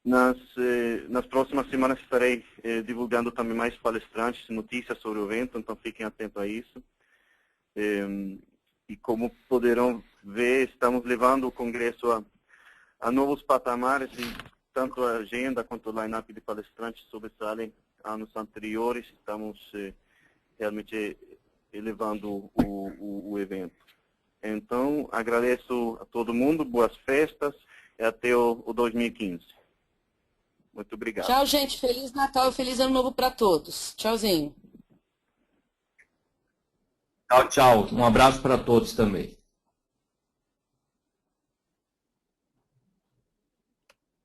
Nas próximas semanas estarei divulgando também mais palestrantes, notícias sobre o evento, então fiquem atentos a isso. E como poderão ver, estamos levando o congresso a novos patamares, e tanto a agenda quanto o line-up de palestrantes sobressalem anos anteriores. Estamos realmente elevando o evento. Então, agradeço a todo mundo, boas festas e até o 2015. Muito obrigado. Tchau, gente. Feliz Natal e Feliz Ano Novo para todos. Tchauzinho. Tchau, tchau. Um abraço para todos também.